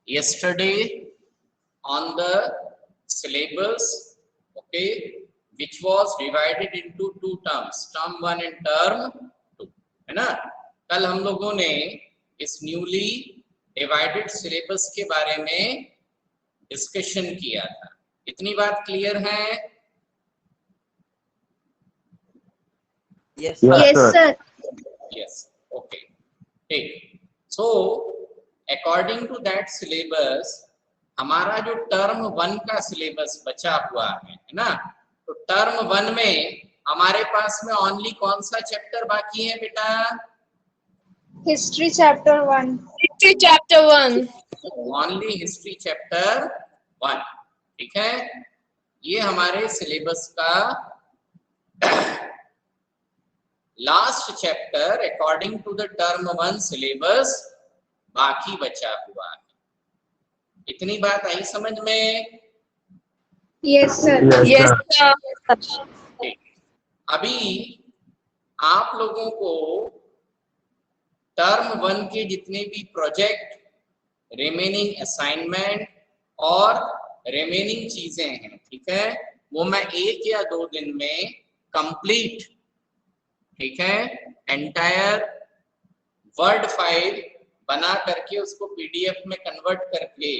yesterday on the syllabus, okay, which was divided into two terms, term 1 and term 2, है ना। कल हम लोगों ने इस न्यूली डिवाइडेड सिलेबस के बारे में डिस्कशन किया था। इतनी बात क्लियर है? Yes, Yes, sir. Yes, okay, ठीक। So according to that syllabus हमारा जो टर्म 1 का सिलेबस बचा हुआ है ना, तो टर्म 1 में हमारे पास में ओनली कौन सा चैप्टर बाकी है बेटा? History chapter 1. History chapter 1. Only history chapter 1, ठीक है। ये हमारे सिलेबस का last chapter according to the term 1 syllabus बाकी बचा हुआ है। इतनी बात आई समझ में? Yes, sir. Yes, sir. अभी आप लोगों को टर्म 1 के जितने भी प्रोजेक्ट, रिमेनिंग असाइनमेंट और रिमेनिंग चीजें हैं, ठीक है, वो मैं 1 या 2 दिन में कंप्लीट, ठीक है, एंटायर वर्ड फाइल बना करके उसको पीडीएफ में कन्वर्ट करके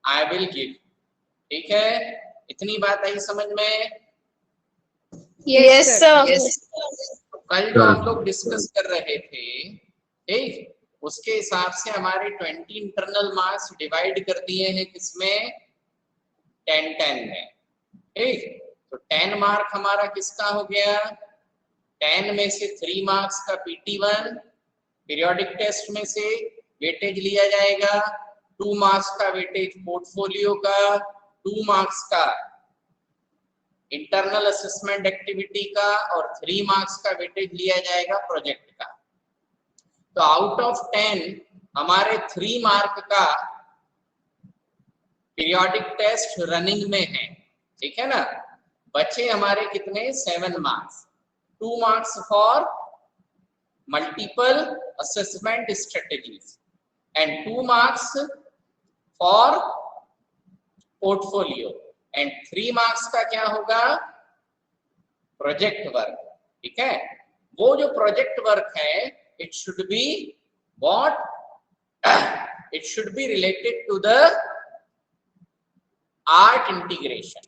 आई विल गिव, ठीक है। इतनी बात आई समझ में? Yes, sir. तो कल जो हम लोग डिस्कस कर रहे थे, ठीक, उसके हिसाब से हमारे 20 इंटरनल मार्क्स डिवाइड कर दिए हैं किसमें? 10-10 में, ठीक। तो 10 मार्क हमारा किसका हो गया? 10 में से 3 मार्क्स का PT1 पीरियोडिक टेस्ट में से वेटेज लिया जाएगा, 2 मार्क्स का वेटेज पोर्टफोलियो का, 2 मार्क्स का इंटरनल असेसमेंट एक्टिविटी का और 3 मार्क्स का वेटेज लिया जाएगा प्रोजेक्ट का। तो आउट ऑफ 10 हमारे 3 मार्क का पीरियोडिक टेस्ट रनिंग में है, ठीक है ना। बचे हमारे कितने? 7 marks, 2 marks for multiple assessment strategies and 2 marks for portfolio and 3 marks का क्या होगा? प्रोजेक्ट वर्क, ठीक है। वो जो प्रोजेक्ट वर्क है, it should be what? It should be related to the art integration.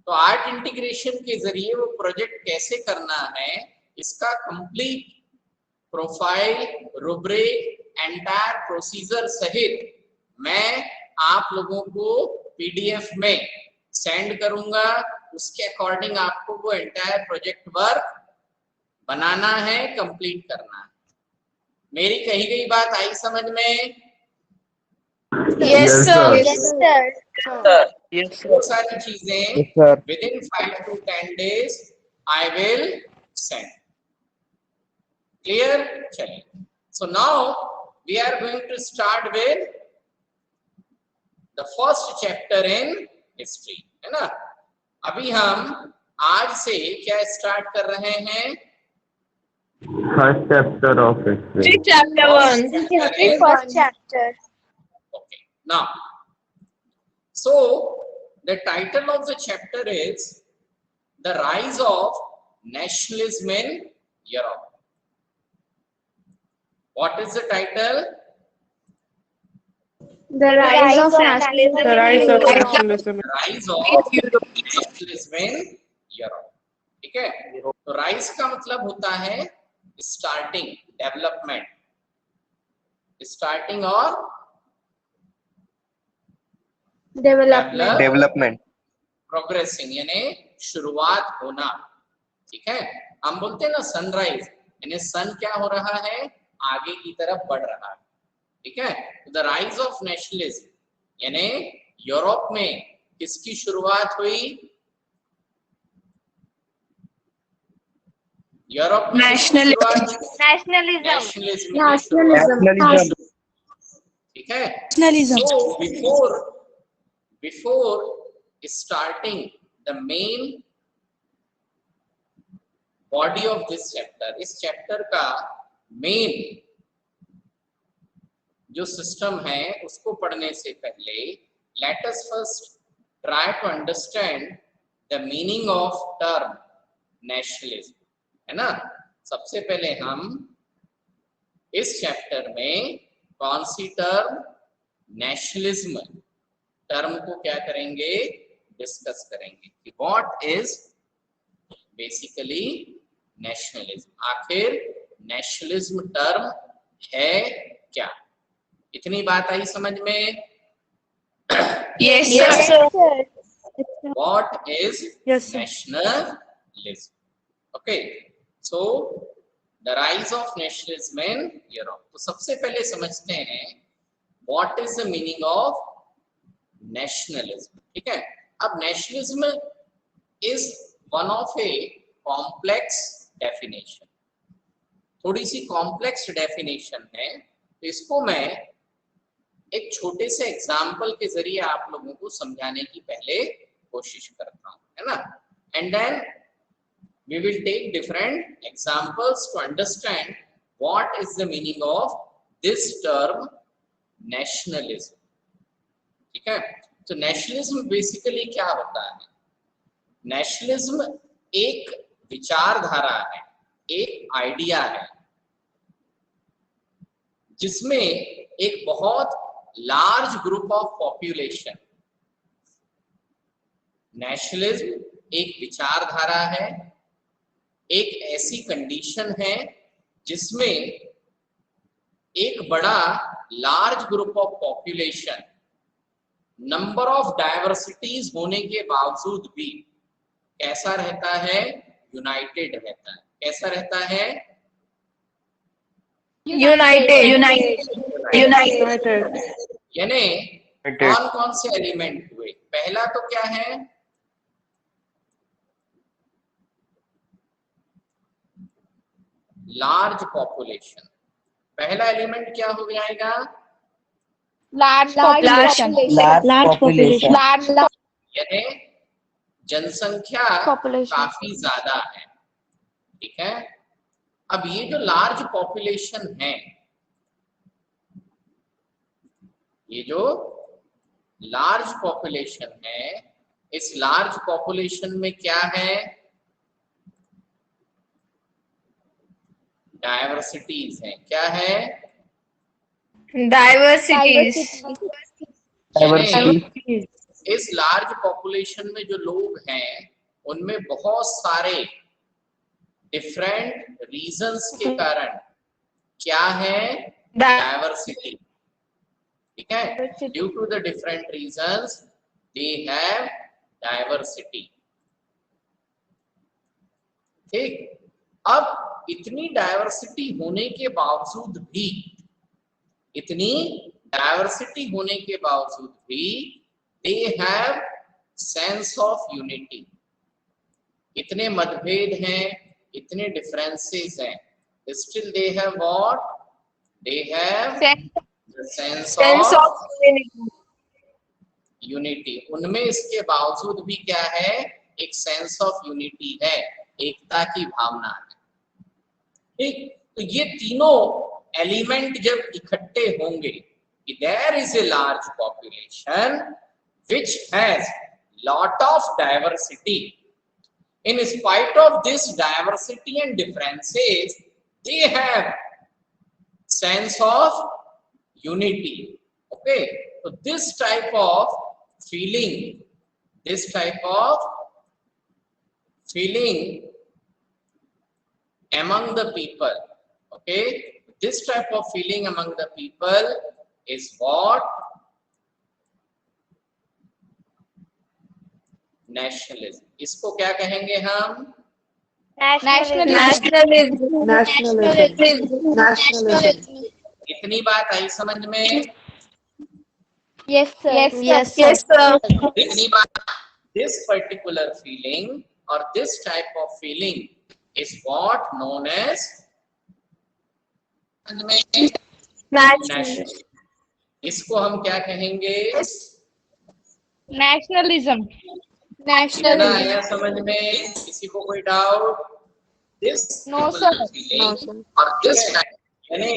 तो आर्ट इंटीग्रेशन के जरिए वो प्रोजेक्ट कैसे करना है, इसका complete profile, rubric, entire procedure सहित मैं आप लोगों को पीडीएफ में सेंड करूंगा। उसके अकॉर्डिंग आपको वो एंटायर प्रोजेक्ट वर्क बनाना है, कंप्लीट करना है। मेरी कही गई बात आई समझ में? Yes, sir. Yes, sir. yes, वो सारी चीजें yes, sir. within 5 to 10 days I will send. Clear? चलिए, so now we are going to start with the first chapter in history, है ना। अभी हम आज से क्या स्टार्ट कर रहे हैं? First chapter of history. History chapter 1. History first chapter. Okay, now so the title of the chapter is the rise of nationalism in Europe. What is the title? The rise of nationalism. The rise of in nationalism. Rise of nationalism in Europe, ठीक है। तो rise का मतलब होता है starting, development, starting और Development. Development. Progressing, यानी शुरुआत होना, ठीक है। हम बोलते हैं ना सनराइज, यानी सन क्या हो रहा है? आगे की तरफ बढ़ रहा है, ठीक है। द राइज ऑफ नेशनलिज्म, यानी यूरोप में किसकी शुरुआत हुई? यूरोप में Nationalism. ठीक है। Nationalism. So before starting the main body of this chapter, इस चैप्टर का मेन जो सिस्टम है उसको पढ़ने से पहले let us first try to understand the meaning of term nationalism, है ना। सबसे पहले हम इस चैप्टर में कौन सी टर्म, नेशनलिज्म टर्म को क्या करेंगे, डिस्कस करेंगे कि व्हाट इज बेसिकली नेशनलिज्म, आखिर नेशनलिज्म टर्म है क्या। इतनी बात आई समझ में? Yes, sir. What is nationalism? Okay, so the rise of nationalism in Europe. तो सबसे पहले समझते हैं what is the meaning of nationalism, ठीक है। अब nationalism is one of a complex definition, थोड़ी सी कॉम्प्लेक्स डेफिनेशन है, तो इसको मैं एक छोटे से एग्जाम्पल के जरिए आप लोगों को समझाने की पहले कोशिश करता हूं, है ना। And then we will take different examples to understand what is the meaning of this term nationalism, ठीक है। तो नेशनलिज्म बेसिकली क्या होता है? नेशनलिज्म एक विचारधारा है, एक आइडिया है, जिसमें एक बहुत large group of population, nationalism एक विचारधारा है, एक ऐसी कंडीशन है जिसमें एक बड़ा large group of population number of diversities होने के बावजूद भी कैसा रहता है, यूनाइटेड रहता है। कैसा रहता है? United. यानी कौन कौन से एलिमेंट हुए? पहला तो क्या है, लार्ज पॉपुलेशन। पहला एलिमेंट क्या हो जाएगा? Large population. यानी जनसंख्या काफी ज्यादा है, ठीक है। अब ये जो लार्ज पॉपुलेशन है, ये जो लार्ज पॉपुलेशन है, इस लार्ज पॉपुलेशन में क्या है? डाइवर्सिटीज है। क्या है? Diversities. इस लार्ज पॉपुलेशन में जो लोग हैं उनमें बहुत सारे डिफरेंट रीजंस के कारण क्या है? डाइवर्सिटी, ठीक है। Due to the different reasons they have diversity, ठीक। अब इतनी डाइवर्सिटी होने के बावजूद भी, इतनी डाइवर्सिटी होने के बावजूद भी they have sense of unity. इतने मतभेद हैं, इतने डिफरेंसेस हैं, still they have what? They have the sense of unity. उनमें इसके बावजूद भी क्या है? एक सेंस ऑफ यूनिटी है, एकता की भावना है, ठीक। तो ये तीनों एलिमेंट जब इकट्ठे होंगे, there is a large population which has lot of diversity. In spite of this diversity and differences, they have sense of unity. Okay, so this type of feeling among the people, okay, this type of feeling among the people is what? Nationalism. इसको क्या कहेंगे हम? Nationalism. इतनी बात आई समझ में? Yes, sir. Yes, sir. इतनी बात। This particular feeling or this type of feeling is what known as nationalism. इसको हम क्या कहेंगे? Nationalism. आया समझ में? किसी को कोई doubt? This No, sir. feeling No, sir. और this type, यानी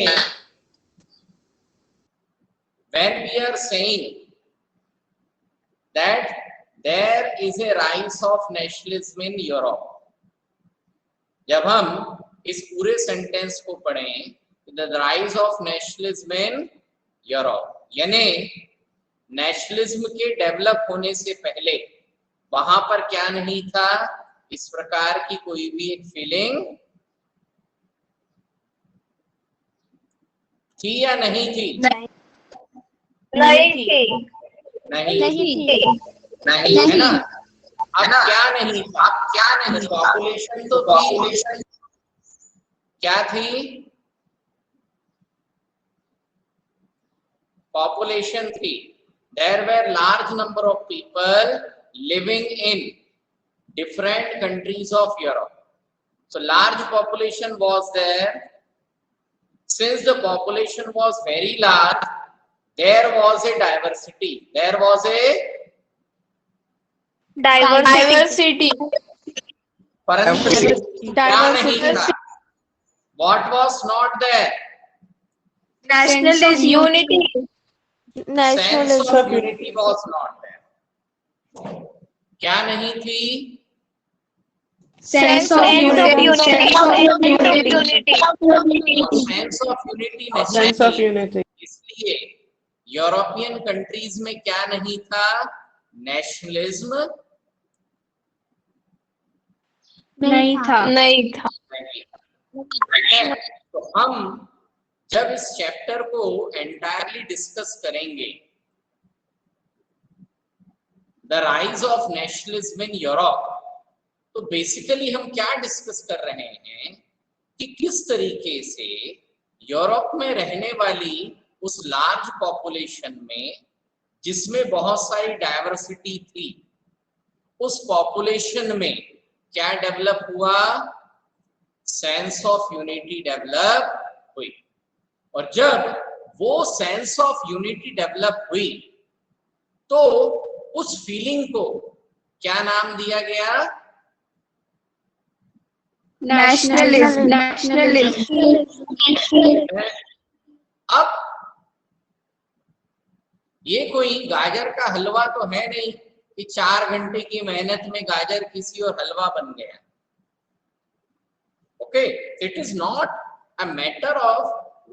when we are saying that there is a rise of nationalism in Europe, जब हम इस पूरे सेंटेंस को पढ़ें, the rise of nationalism in Europe, यानी नेशनलिज्म के डेवलप होने से पहले वहां पर क्या नहीं था, इस प्रकार की कोई भी एक फीलिंग थी या नहीं थी? नहीं थी। नहीं है ना। अब क्या नहीं था? पॉपुलेशन तो थी, क्या थी? पॉपुलेशन थी। There were large number of people living in different countries of Europe. So large population was there. Since the population was very large, there was a diversity. There was a Diversity. परंतु क्या नहीं था? What was not there? Nationalism. Unity. Sense of unity was not there. क्या नहीं थी? Sense of unity. Sense of unity इसलिए European countries में क्या नहीं था? नेशनलिज्म नहीं था। नहीं था। तो हम जब इस चैप्टर को एंटायरली डिस्कस करेंगे, the rise of nationalism in Europe, तो बेसिकली हम क्या डिस्कस कर रहे हैं कि किस तरीके से यूरोप में रहने वाली उस लार्ज पॉपुलेशन में, जिसमें बहुत सारी डाइवर्सिटी थी, उस पॉपुलेशन में क्या डेवलप हुआ? सेंस ऑफ यूनिटी डेवलप हुई। और जब वो सेंस ऑफ यूनिटी डेवलप हुई तो उस फीलिंग को क्या नाम दिया गया? Nationalism. अब ये कोई गाजर का हलवा तो है नहीं कि 4 घंटे की मेहनत में गाजर किसी और हलवा बन गया। Okay, it is not a matter of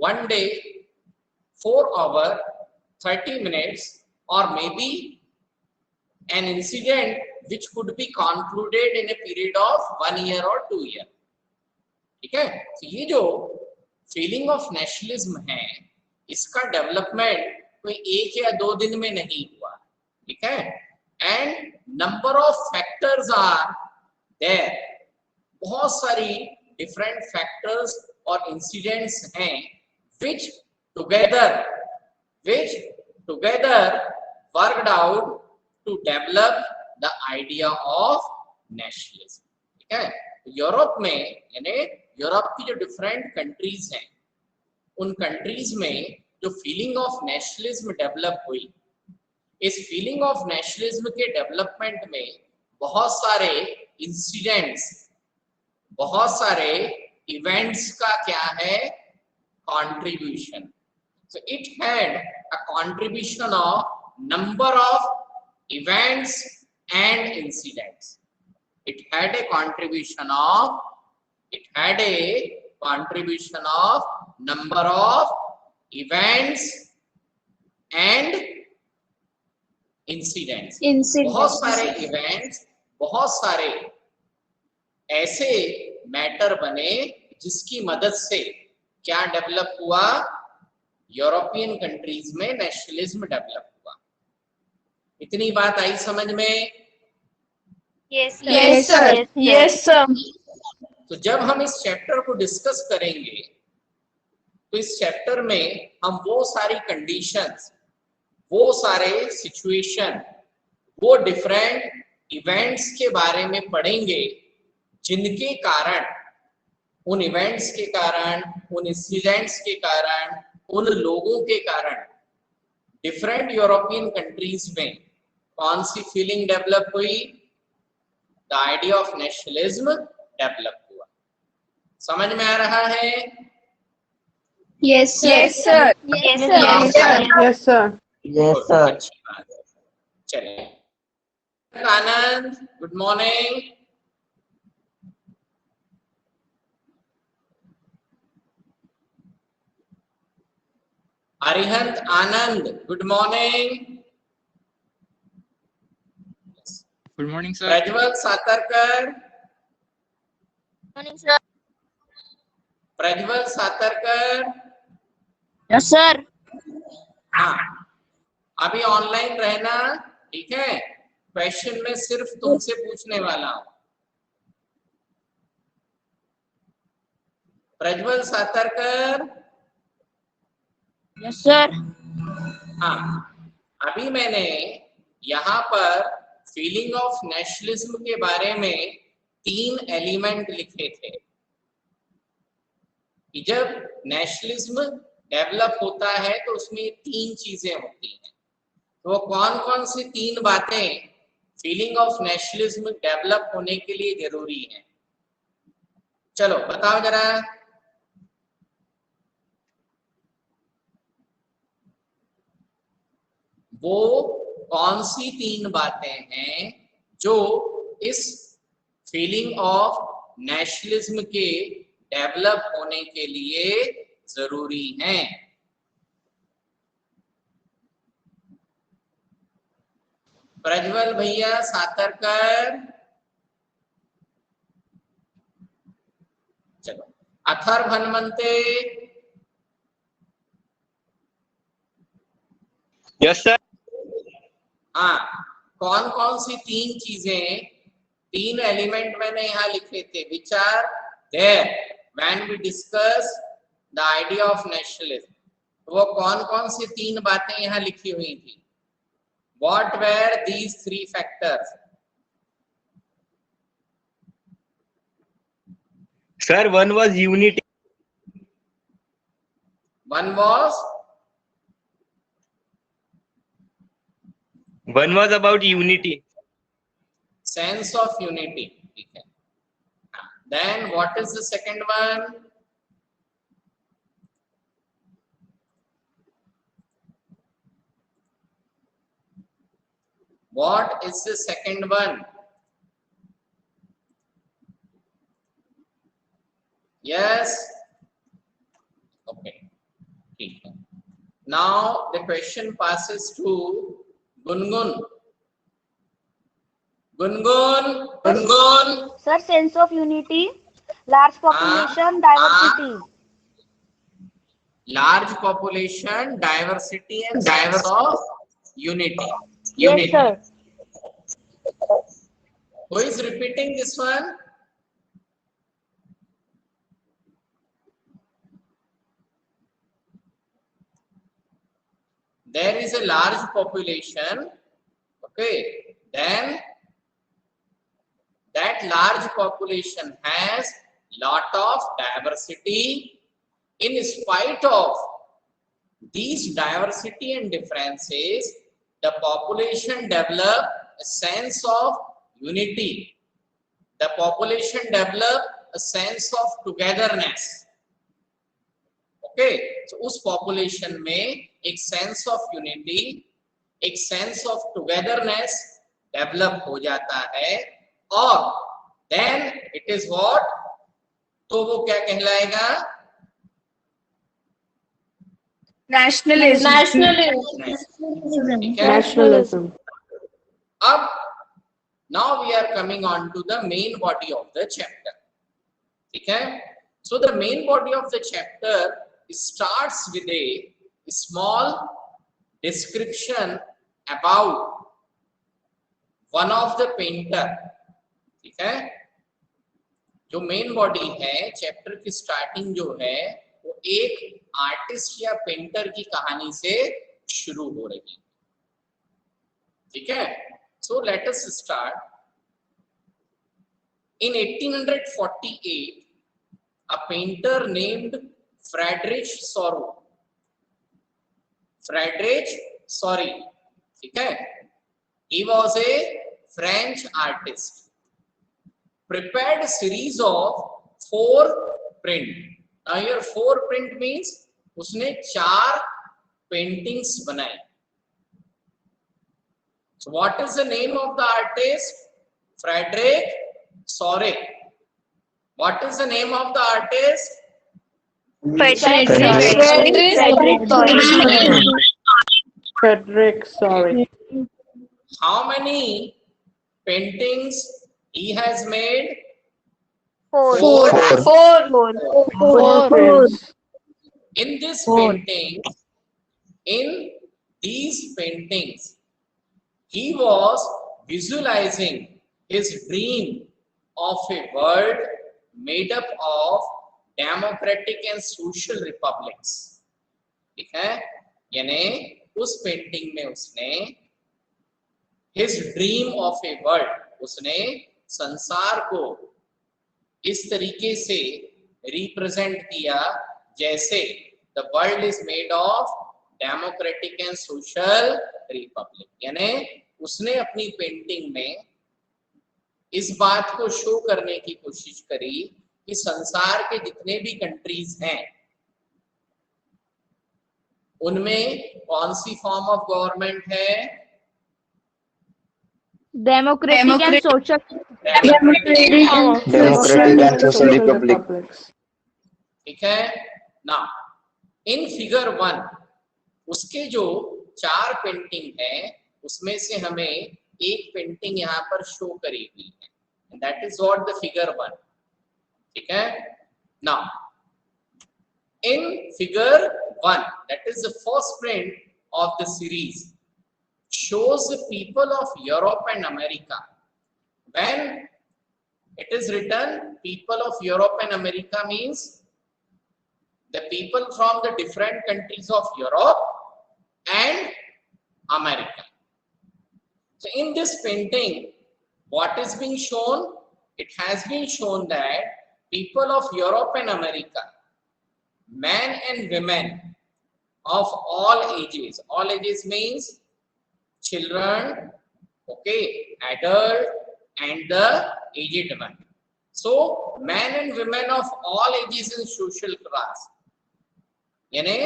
1 day, 4 hours, 30 minutes, or maybe an incident which could be concluded in a period of 1 year or 2 years. ठीक है? तो ये जो फीलिंग ऑफ नेशनलिज्म है, इसका डेवलपमेंट कोई 1 या 2 दिन में नहीं हुआ। ठीक है? And number of factors are there, बहुत सारी डिफरेंट फैक्टर्स और इंसिडेंट्स हैं which together worked out to develop the idea of nationalism. ठीक है? यूरोप में, यानी यूरोप की जो डिफरेंट कंट्रीज हैं, उन कंट्रीज में जो फीलिंग ऑफ नेशनलिज्म डेवलप हुई, इस फीलिंग ऑफ नेशनलिज्म के डेवलपमेंट में बहुत सारे इंसिडेंट्स, बहुत सारे इवेंट्स का क्या है? contribution. So it had a contribution of number of events and incidents. It had a contribution of number of events and incidents. बहुत सारे events, बहुत सारे ऐसे मैटर बने जिसकी मदद से क्या डेवलप हुआ? यूरोपियन कंट्रीज में नेशनलिज्म डेवलप हुआ। इतनी बात आई समझ में? Yes, sir. तो जब हम इस चैप्टर को डिस्कस करेंगे तो इस चैप्टर में हम वो सारी कंडीशंस, वो सारे सिचुएशन, वो डिफरेंट इवेंट्स के बारे में पढ़ेंगे जिनके कारण, उन इवेंट्स के कारण, उन इंसिडेंट्स के कारण, उन लोगों के कारण डिफरेंट यूरोपियन कंट्रीज में कौन सी फीलिंग डेवलप हुई? The idea of nationalism develop हुआ। समझ में आ रहा है? Yes, sir. Yes, sir. Yes, Yes, sir. sir. Yes, sir. Yes, sir. अच्छी बात है। चलिए, Anand, good morning. Arihant Anand, good morning. Good morning, sir. Prajwal Satarkar, Morning, sir. Prajwal Satarkar. Yes, sir. हाँ, अभी ऑनलाइन रहना, ठीक है। क्वेश्चन में सिर्फ तुमसे पूछने वाला हूं। प्रज्वल सातरकर। Yes, sir. हाँ, अभी मैंने यहाँ पर फीलिंग ऑफ नेशनलिज्म के बारे में 3 एलिमेंट लिखे थे कि जब नेशनलिज्म डेवलप होता है तो उसमें 3 चीजें होती हैं। तो वो कौन कौन सी 3 बातें फीलिंग ऑफ नेशनलिज्म डेवलप होने के लिए जरूरी हैं? चलो बताओ जरा। वो कौन सी 3 बातें हैं जो इस फीलिंग ऑफ नेशनलिज्म के डेवलप होने के लिए जरूरी हैं? प्रज्वल भैया सातरकर। चलो, अथर्व हनुमंते। Yes, sir. हाँ, कौन कौन सी 3 चीजें, 3 एलिमेंट मैंने यहाँ लिखे थे which are there when we discuss the idea of nationalism. वो कौन कौन सी 3 बातें यहाँ लिखी हुई थी? What were these 3 factors? Sir, one was unity. One was about unity. sense of unity. ठीक है। Then what is the second one? What is the second one? Yes. Okay. ठीक है। Now the question passes to Gungun. Gungun. Sir, sense of unity, large population, diversity. Large population, diversity, and sense of unity. Yes, sir. Who is repeating this one? There is a large population, okay, then that large population has lot of diversity. In spite of these diversity and differences, the population develop a sense of unity. The population develop a sense of togetherness. Okay, so उस population में एक sense of unity, एक sense of togetherness develop हो जाता है, और then it is what? तो वो क्या कहलाएगा? Nationalism. Nationalism. अब now we are coming on to the main body of the chapter. ठीक है? So the main body of the chapter starts with a small description about one of the painter. ठीक है? जो main body है chapter की starting जो है वो एक आर्टिस्ट या पेंटर की कहानी से शुरू हो रही है। ठीक है? So let us start. In 1848, a painter named Friedrich Sorry. ठीक है? He was a French artist. Prepared a series of 4 print. Now here 4 print means उसने 4 पेंटिंग्स बनाई. So what is the name of the artist? Frederick Soret. What is the name of the artist? Frederick, sorry. How many paintings he has made? 4. In this painting, in these paintings, he was visualizing his dream of a world made up of democratic and social republics. ठीक है, यानी उस painting में उसने his dream of a world, उसने संसार को इस तरीके से रिप्रेजेंट किया जैसे the world is made of democratic and social republic. यानी उसने अपनी पेंटिंग में इस बात को शो करने की कोशिश करी कि संसार के जितने भी कंट्रीज हैं उनमें कौन सी फॉर्म ऑफ गवर्नमेंट है? Democratic and social. Democratic and social republic. ठीक है ना. इन फिगर 1 उसके जो 4 पेंटिंग है उसमें से हमें एक पेंटिंग यहाँ पर शो करी हुई है. That is what the figure 1. ठीक है ना. In figure 1, that is the first print of the series, shows the people of Europe and America. When it is written people of Europe and America means the people from the different countries of Europe and America. So in this painting, what is being shown? It has been shown that people of Europe and America, men and women of all ages means children, okay, adult and the aged one. So men and women of all ages in social class, यानी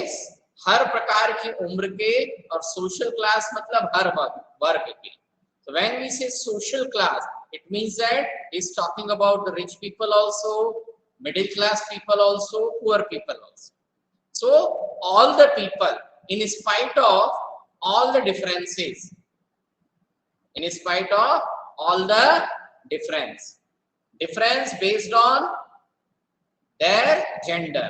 हर प्रकार की उम्र के, और social class मतलब हर वर्ग के. So when we say social class, it means that it's talking about the rich people also, middle class people also, poor people also. So all the people, in spite of all the differences, in spite of all the difference based on their gender,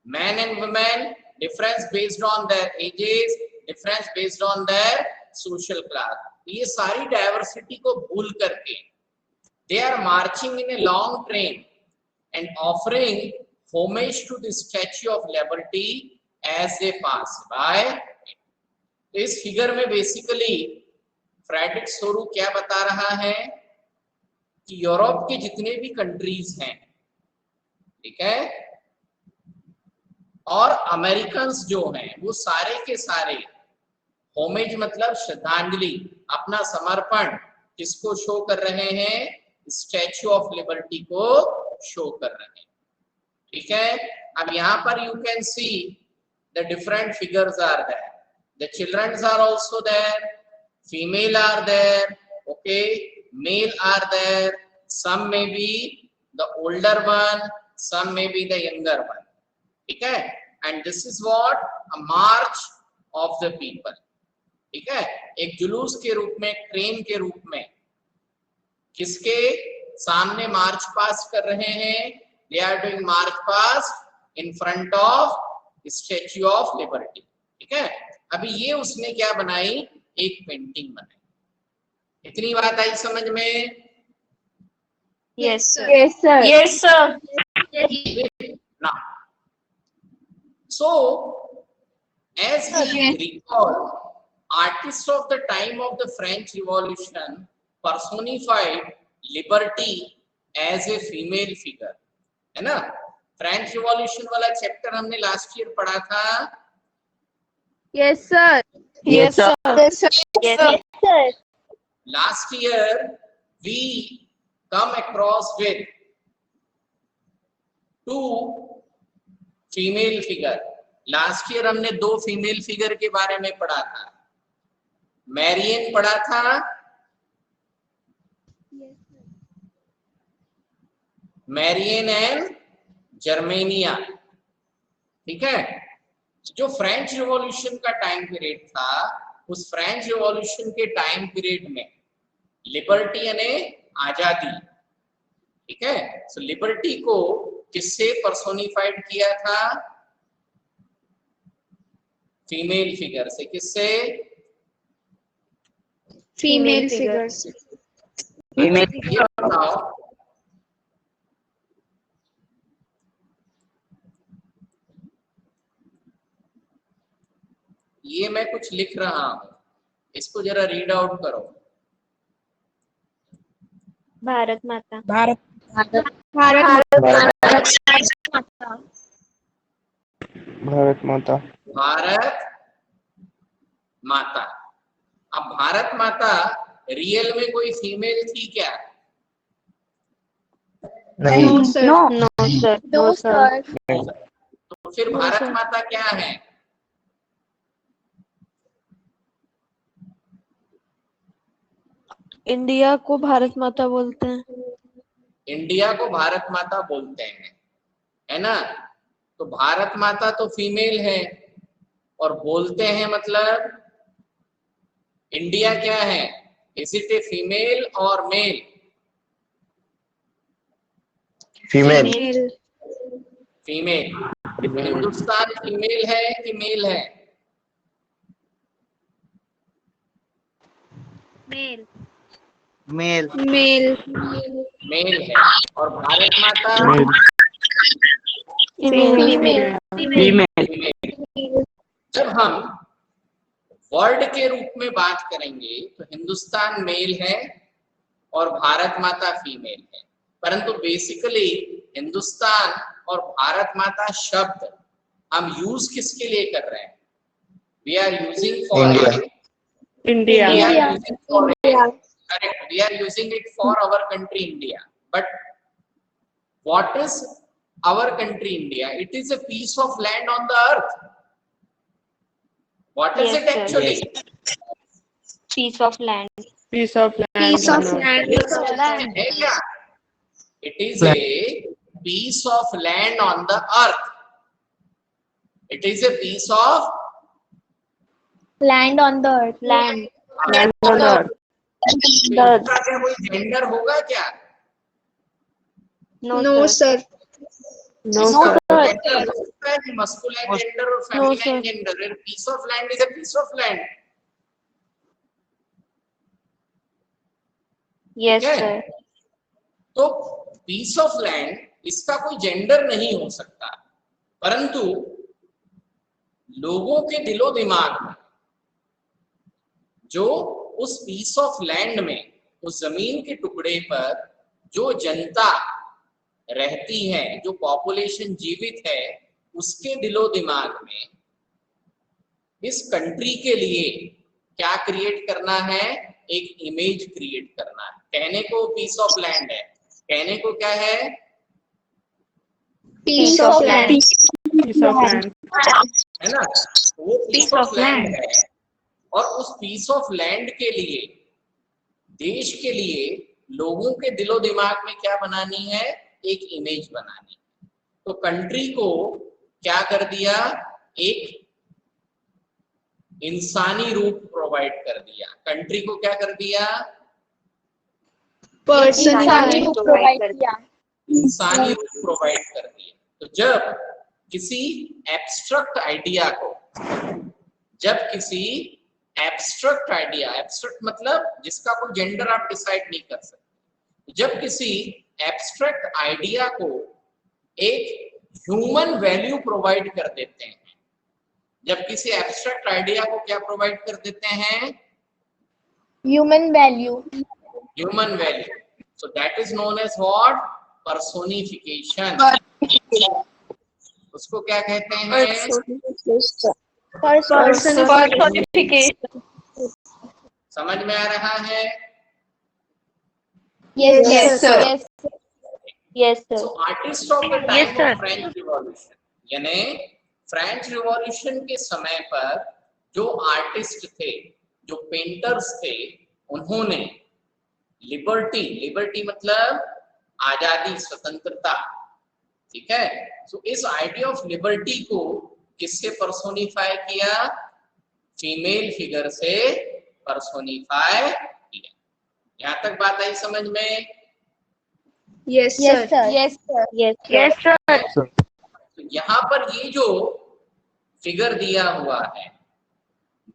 men and women, difference based on their ages, difference based on their social class. ये सारी diversity को भूल करके they are marching in a long train and offering homage to the Statue of Liberty as they pass by. इस figure में basically Frederick सोरू क्या बता रहा है कि यूरोप के जितने भी कंट्रीज हैं, ठीक है, और अमेरिकन्स जो हैं वो सारे के सारे होमेज मतलब श्रद्धांजलि, अपना समर्पण किसको शो कर रहे हैं? स्टैच्यू ऑफ लिबर्टी को शो कर रहे हैं. ठीक है, अब यहाँ पर you can see the different figures are there. The childrens are also there, female are there, okay, male are there, some may be the older one, some may be the younger one. ठीक है, and this is what a march of the people. ठीक है, एक जुलूस के रूप में, train के रूप में किसके सामने मार्च पास कर रहे हैं? They are doing march pass in front of Statue of Liberty. ठीक है, अभी ये उसने क्या बनाई? एक पेंटिंग बनाई. इतनी बात आई समझ में? Yes, sir. Yes, sir. Yes, sir. Now, so as we recall, artists of the time of the French Revolution personified liberty as a female figure. है ना? फ्रेंच रिवॉल्यूशन वाला चैप्टर हमने लास्ट ईयर पढ़ा था. Yes, sir. Yes, sir. Yes, sir. Yes, sir. Last year we come across with 2 female figure. Last year हमने 2 female figure के बारे में पढ़ा था, मैरियन पढ़ा था, मैरियन एंड जर्मेनिया, ठीक है। जो फ्रेंच रिवॉल्यूशन का टाइम पीरियड था, उस फ्रेंच रिवॉल्यूशन के टाइम पीरियड में लिबर्टी यानी आजादी, ठीक है। सो लिबर्टी को किससे पर्सोनिफाइड किया था? फीमेल फिगर से। किससे? फीमेल फिगर से। ये बताओ, ये मैं कुछ लिख रहा हूं, इसको जरा रीड आउट करो। भारत माता। भारत भारत माता। भारत माता। अब भारत माता रियल में कोई फीमेल थी क्या? नहीं। No sir. तो फिर भारत माता क्या है? इंडिया को भारत माता बोलते हैं। इंडिया को भारत माता बोलते हैं, है ना। तो भारत माता तो फीमेल है, और बोलते हैं मतलब इंडिया क्या है? इज इट ए फीमेल और male? Female. Female. Hindustan female है कि मेल है? मेल। Male. मेल है। और भारत माता फीमेल। फीमेल। जब हम वर्ड के रूप में बात करेंगे तो हिंदुस्तान मेल है और भारत माता फीमेल है, परंतु बेसिकली हिंदुस्तान और भारत माता शब्द हम यूज किसके लिए कर रहे हैं? We are using for India. correct, we are using it for our country India. But what is our country India? It is a piece of land on the earth. What is it actually? Piece of land. है क्या? It is a piece of land on the earth. It is a piece of Land on the earth. Land. इसका क्या कोई gender होगा क्या? No sir. Masculine gender और feminine gender. Piece of land is a piece of land. Yes sir. तो piece of land, इसका कोई gender नहीं हो सकता, परंतु लोगों के दिलो दिमाग में जो उस पीस ऑफ लैंड में, उस जमीन के टुकड़े पर जो जनता रहती है, जो पॉपुलेशन जीवित है, उसके दिलो दिमाग में इस कंट्री के लिए क्या क्रिएट करना है? एक इमेज क्रिएट करना है। कहने को पीस ऑफ लैंड है, कहने को क्या है? Piece of land. है ना। वो पीस ऑफ लैंड है, और उस पीस ऑफ लैंड के लिए, देश के लिए, लोगों के दिलो दिमाग में क्या बनानी है? एक इमेज बनानी है। तो कंट्री को क्या कर दिया? एक इंसानी रूप प्रोवाइड कर दिया। कंट्री को क्या कर दिया? इंसानी रूप प्रोवाइड कर दिया। इंसानी रूप प्रोवाइड कर दिया। तो जब किसी एब्स्ट्रैक्ट आइडिया को, जब किसी एब्स्ट्रैक्ट आइडिया, एब्स्ट्रैक्ट मतलब जिसका कोई जेंडर आप डिसाइड नहीं कर सकते, जब किसी एब्स्ट्रैक्ट आइडिया को एक ह्यूमन वैल्यू प्रोवाइड कर देते हैं, जब किसी एब्स्ट्रैक्ट आइडिया को क्या प्रोवाइड कर देते हैं? Human value. Human value. So that is known as what? Personification. उसको क्या कहते हैं? Personification. समझ में आ रहा है? Yes sir. Yes sir. So artists of the time of French Revolution, यानी फ्रेंच रिवॉल्यूशन के समय पर जो आर्टिस्ट थे, जो पेंटर्स थे, उन्होंने लिबर्टी मतलब आजादी, स्वतंत्रता, ठीक है। सो इस आइडिया ऑफ लिबर्टी को किससे पर्सोनिफाई किया? फीमेल फिगर से पर्सोनिफाई किया। यहां तक बात आई समझ में? Yes, Yes, sir. sir. Yes, sir. Yes, sir. तो यहाँ पर ये जो फिगर दिया हुआ है,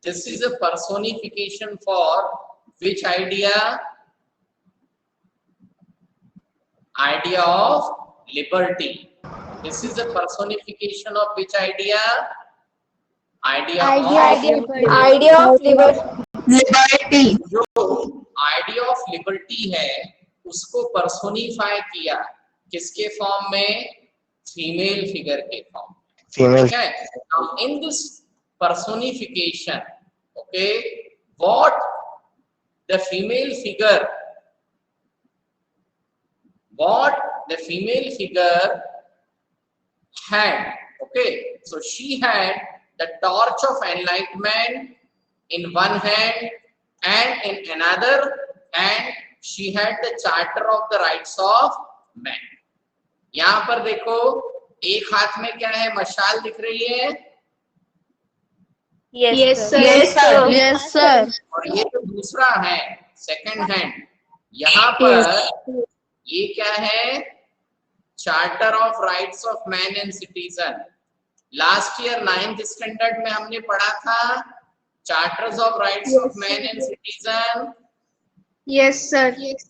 this is a personification for which idea? Idea of liberty. This is a personification of which idea? Idea Idea of liberty. जो आइडिया ऑफ लिबर्टी है उसको पर्सोनिफाई किया किसके फॉर्म में? फीमेल फिगर के फॉर्म में, फीमेल ठीक है। Now in this personification, okay, what the female figure had, okay, so she had the torch of enlightenment in one hand, and in another hand she had the charter of the rights of man. यहां पर देखो, एक हाथ में क्या है? मशाल दिख रही है, Yes, sir. Yes, sir. Yes, sir. और ये जो दूसरा है सेकंड हैंड, यहाँ पर ये क्या है? Charter of rights of man and citizen. Last year 9th standard में हमने पढ़ा था charters of rights of man and citizen. Yes, sir. Yes.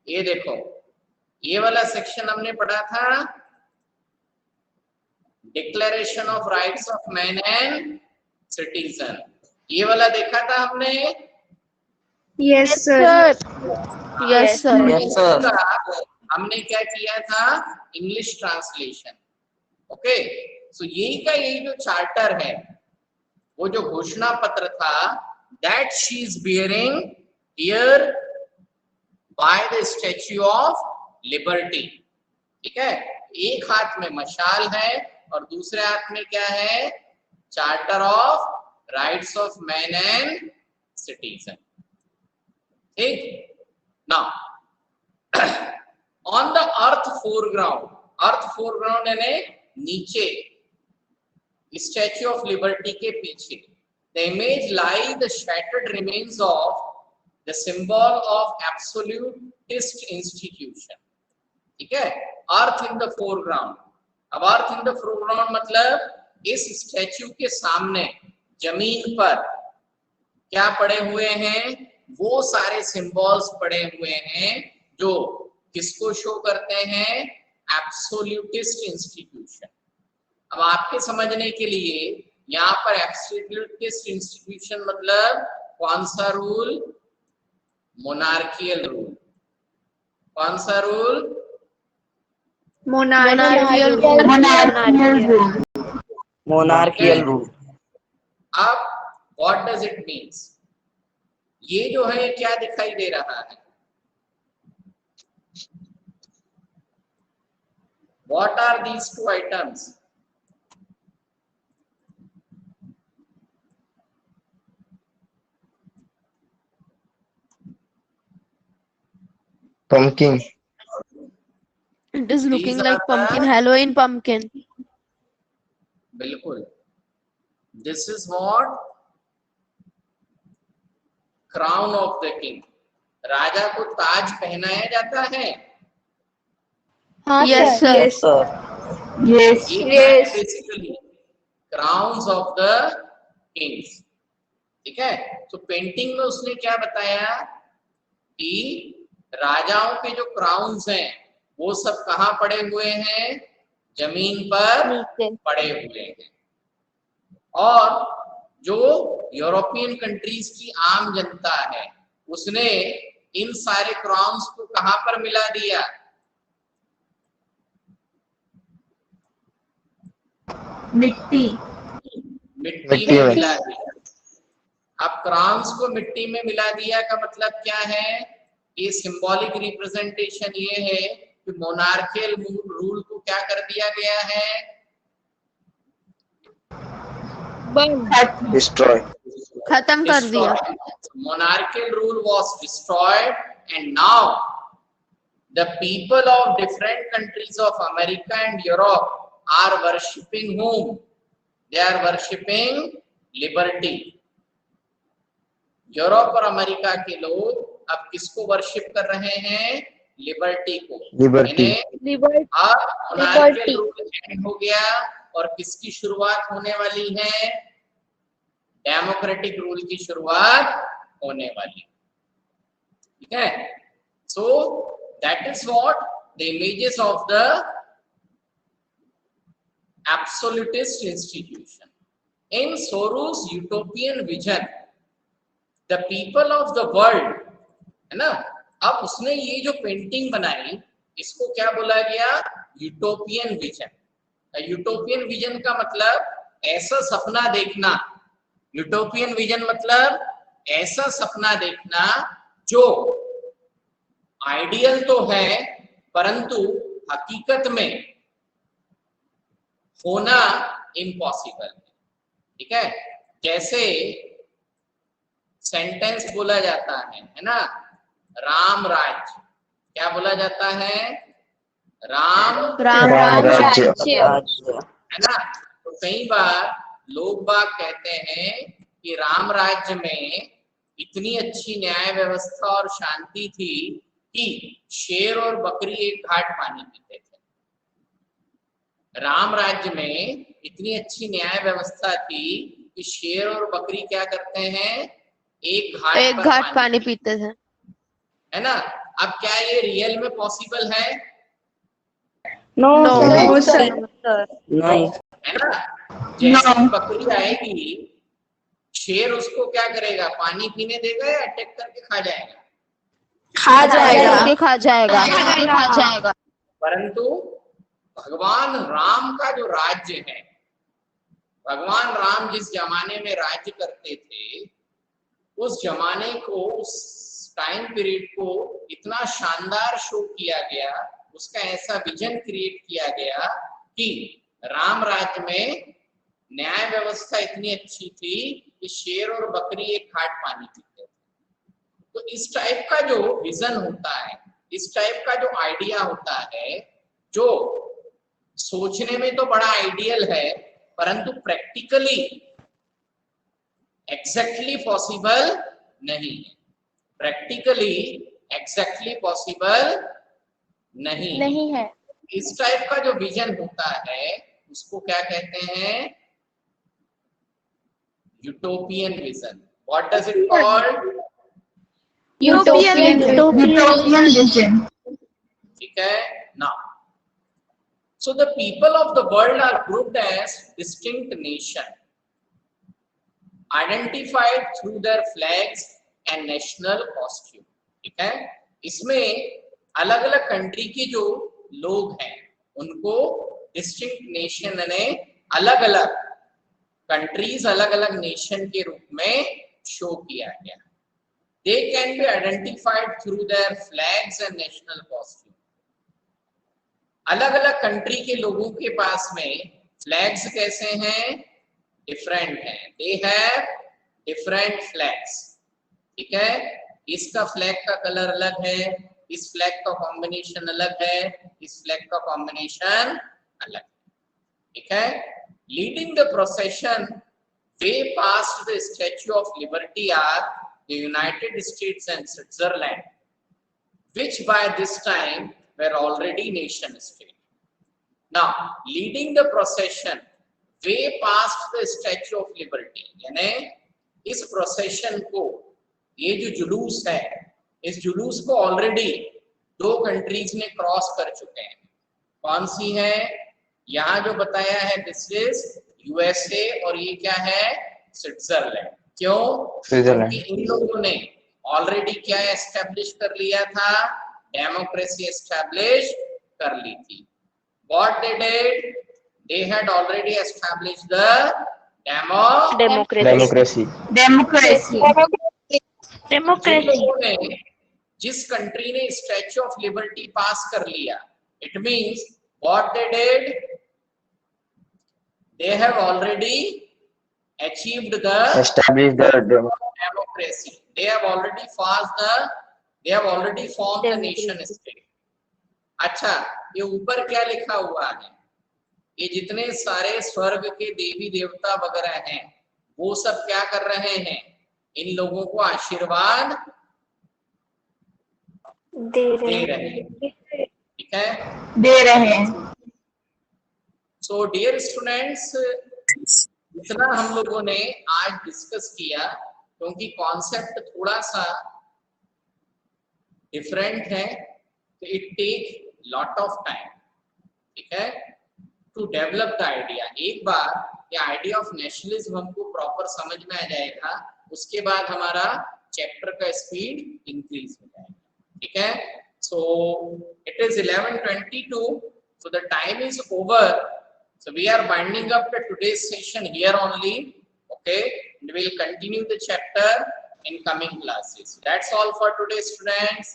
ये देखो, ये वाला सेक्शन हमने पढ़ा था declaration of rights of man and citizen. ये वाला देखा था हमने। Yes, sir. Yes, sir. Yes, sir. हमने क्या किया था? English translation. ओके, सो यही का यही जो चार्टर है, वो जो घोषणा पत्र था, that she is bearing here by the Statue of Liberty, ठीक है। एक हाथ में मशाल है और दूसरे हाथ में क्या है? Charter of rights of man and citizen, ठीक। Now on the earth foreground यानी नीचे, स्टैच्यू ऑफ लिबर्टी के पीछे, the image lie the shattered remains of the symbol of absolutist institution, ठीक है। Earth in the foreground. अब earth in the foreground मतलब इस स्टैच्यू के सामने जमीन पर क्या पड़े हुए हैं? वो सारे सिंबल्स पड़े हुए हैं जो किसको शो करते हैं? Absolutist institution. अब आपके समझने के लिए यहाँ पर एब्सोल्यूटिस्ट इंस्टीट्यूशन मतलब कौन सा रूल? Monarchial rule. कौन सा रूल? Monarchical rule. अब व्हाट डज इट मीन्स? ये जो है क्या दिखाई दे रहा है? What are these two items? Pumpkin. It is looking These like are pumpkin, the- Halloween pumpkin. बिल्कुल, this is what? Crown of the king. राजा को ताज पहनाया जाता है। Yes, sir. Yes, sir. Yes. Yes. Basically crowns of the Kings, ठीक है। तो पेंटिंग में उसने क्या बताया कि राजाओं के जो क्राउन्स हैं वो सब कहाँ पड़े हुए हैं? जमीन पर नीचे। पड़े हुए हैं। और जो यूरोपियन कंट्रीज की आम जनता है उसने इन सारे क्राउन्स को कहां पर मिला दिया? मिट्टी मिट्टी में मिला दिया। अब क्रॉन्स को मिट्टी में मिला दिया का मतलब क्या है? ये सिंबॉलिक रिप्रेजेंटेशन ये है कि मोनार्कियल रूल को क्या कर दिया गया है? डिस्ट्रॉय खत्म कर दिया। Monarchical rule was destroyed, and now the people of different countries of America and Europe are worshipping whom? They are worshipping liberty. Europe और अमेरिका के लोग अब किसको वर्शिप कर रहे हैं? लिबर्टी को। लिबर्टी अब मोनार्कियल रूल एंड हो गया और किसकी शुरुआत होने वाली है? डेमोक्रेटिक रूल की शुरुआत होने वाली। ठीक है? सो that is what the images of the absolutist institution. In Soros utopian vision the people of the world, है ना? अब उसने ये जो पेंटिंग बनाई इसको क्या बोला गया? Utopian vision. यूटोपियन विजन का मतलब ऐसा सपना देखना। यूटोपियन विजन मतलब ऐसा सपना देखना जो आइडियल तो है परंतु हकीकत में होना इम्पॉसिबल है। ठीक है? जैसे सेंटेंस बोला जाता है ना? राम राज्य, क्या बोला जाता है? राम राज्य है ना? तो कई बार लोग बाग कहते हैं कि राम राज्य में इतनी अच्छी न्याय व्यवस्था और शांति थी कि शेर और बकरी एक घाट पानी पीते थे। राम राज्य में इतनी अच्छी न्याय व्यवस्था थी कि शेर और बकरी क्या करते हैं? एक घाट पानी पीते थे, है ना? अब क्या ये रियल में पॉसिबल है? No sir. नहीं है ना? जैसे बकरी आएगी, शेर उसको क्या करेगा? पानी पीने देगा या अटैक करके खा जाएगा? खा जाएगा। परंतु भगवान राम का जो राज्य है, भगवान राम जिस जमाने में राज्य करते थे उस जमाने को, उस टाइम पीरियड को इतना शानदार शो किया गया, उसका ऐसा विजन क्रिएट किया गया कि राम राज्य में न्याय व्यवस्था इतनी अच्छी थी कि शेर और बकरी एक घाट पानी पीते थे। तो इस टाइप का जो विजन होता है, इस टाइप का जो आइडिया होता है, जो सोचने में तो बड़ा आइडियल है परंतु प्रैक्टिकली एग्जैक्टली पॉसिबल नहीं है। प्रैक्टिकली एग्जैक्टली पॉसिबल नहीं है। इस टाइप का जो विजन होता है उसको क्या कहते हैं? Utopian vision. What does it called? Utopian vision. ठीक है? Now so the people of the world are grouped as distinct nation identified through their flags and national costume। ठीक है? इसमें अलग अलग कंट्री के जो लोग हैं उनको डिस्टिंक्ट नेशन ने अलग अलग कंट्रीज, अलग अलग नेशन के रूप में शो किया गया। They can be identified through their flags and national costume. अलग अलग कंट्री के लोगों के पास में फ्लैग्स कैसे हैं? डिफरेंट हैं। They have different flags. ठीक है? इसका फ्लैग का कलर अलग है, इस फ्लैग का कॉम्बिनेशन अलग है, इस फ्लैग का कॉम्बिनेशन अलग। ठीक है? Leading the procession way past the Statue of Liberty are the United States and Switzerland, which by this time were already nation state. Now, leading the procession way past the Statue of Liberty, यानी इस procession को, ये जो जुलूस है, इस जुलूस को ऑलरेडी दो कंट्रीज ने क्रॉस कर चुके हैं। कौन सी है? यहाँ जो बताया है दिस इज यूएसए और ये क्या है? स्विट्जरलैंड। क्यों? क्योंकि इन लोगों ने ऑलरेडी क्या एस्टेब्लिश कर लिया था? डेमोक्रेसी एस्टेब्लिश कर ली थी। What they did? they had already established the Democracy. Democracy. जिन लोगों ने, जिस कंट्री ने स्टैच्यू ऑफ लिबर्टी पास कर लिया, it means what they did, they have already achieved the Establish the democracy. They have already formed the nation state. अच्छा, ये ऊपर क्या लिखा हुआ है? ये जितने सारे स्वर्ग के देवी देवता वगैरह हैं, वो सब क्या कर रहे हैं? इन लोगों को आशीर्वाद दे रहे रहे हैं, ठीक है? दे रहे हैं। So dear students, जितना हम लोगों ने आज डिस्कस किया, क्योंकि कॉन्सेप्ट थोड़ा सा डिफरेंट है, तो it take lot of time, ठीक है, टू डेवलप द आइडिया। एक बार ये आइडिया ऑफ नेशनलिज्म हमको प्रॉपर समझ में आ जाएगा, उसके बाद हमारा चैप्टर का स्पीड इंक्रीज हो जाएगा, ठीक है? So it is 11:22, so the time is over. So we are winding up the today's session here only, okay? And we will continue the chapter in coming classes. That's all for today, students.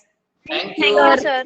Thank you. Thank you, sir.